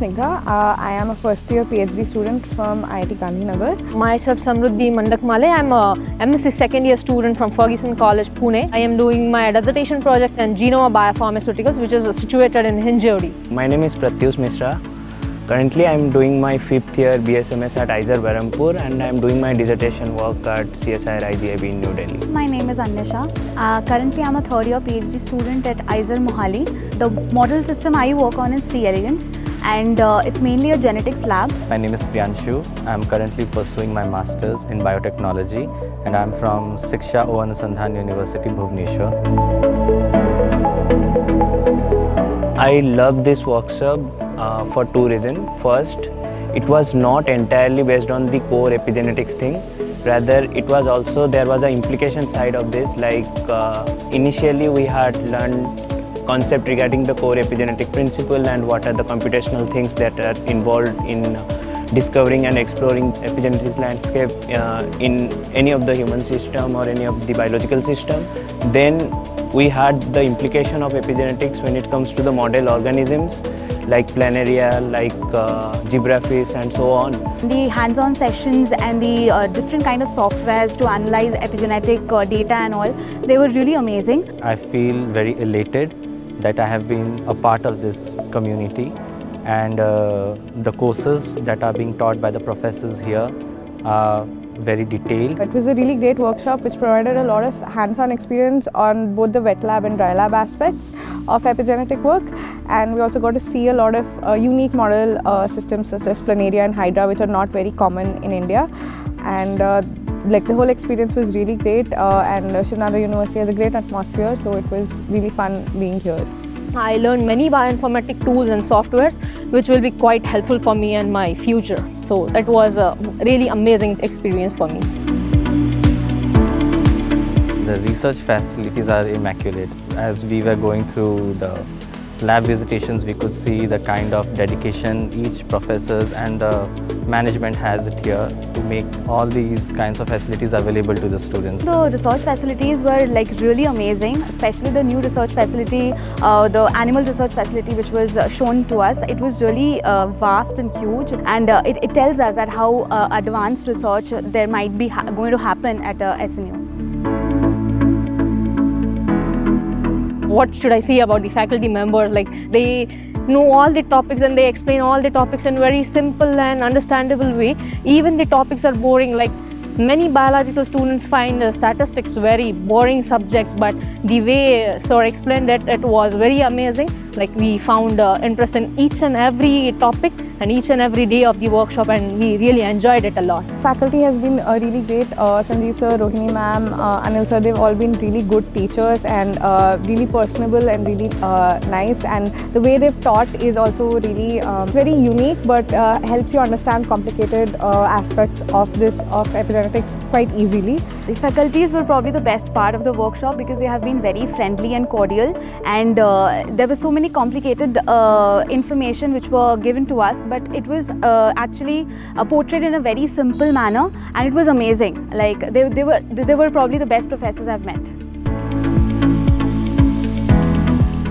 Snigdha. I am a first year Ph.D. student from IIT Gandhinagar. Myself Samruddhi Mandakmale. I am a M.Sc second year student from Ferguson College, Pune. I am doing my dissertation project in Genome Biopharmaceuticals, which is situated in Hinjewadi. My name is Pratyush Mishra. Currently I am doing my 5th year BSMS at IISER Berhampur, and I am doing my dissertation work at CSIR IGIB in New Delhi. My name is Anyasha. Currently I am a third year PhD student at IISER Mohali. The model system I work on is C. elegans, and it's mainly a genetics lab. My name is Priyanshu. I am currently pursuing my masters in biotechnology, and I am from Shiksha Nadar University, Bhubaneswar. I love this workshop for two reasons. First, it was not entirely based on the core epigenetics thing. Rather, it was also, there was an implication side of this. Like initially we had learned concept regarding the core epigenetic principle and what are the computational things that are involved in discovering and exploring epigenetics landscape in any of the human system or any of the biological system. Then we had the implication of epigenetics when it comes to the model organisms like planaria, like zebrafish and so on. The hands-on sessions and the different kind of softwares to analyze epigenetic data and all, they were really amazing. I feel very elated that I have been a part of this community, and the courses that are being taught by the professors here are very detailed. It was a really great workshop which provided a lot of hands-on experience on both the wet lab and dry lab aspects of epigenetic work, and we also got to see a lot of unique model systems such as planaria and hydra, which are not very common in India. And like the whole experience was really great, and Shiv Nadar University has a great atmosphere, so it was really fun being here. I learned many bioinformatic tools and softwares which will be quite helpful for me and my future. So that was a really amazing experience for me. The research facilities are immaculate. As we were going through the lab visitations, we could see the kind of dedication each professors and the management has it here to make all these kinds of facilities available to the students. The research facilities were like really amazing, especially the new research facility, the animal research facility which was shown to us. It was really vast and huge, and it tells us that how advanced research there might be going to happen at SNU. What should I say about the faculty members? Like, they know all the topics and they explain all the topics in very simple and understandable way. Even the topics are boring. Like, many biological students find statistics very boring subjects, but the way sir explained it, it was very amazing. Like, we found interest in each and every topic and each and every day of the workshop, and we really enjoyed it a lot. Faculty has been really great. Sanjeev sir, Rohini ma'am, Anil sir, they've all been really good teachers and really personable and really nice. And the way they've taught is also really very unique, but helps you understand complicated aspects of epigenetics quite easily. The faculties were probably the best part of the workshop because they have been very friendly and cordial, and there were so many complicated information which were given to us, but it was actually portrayed in a very simple manner, and it was amazing. Like, they were probably the best professors I've met.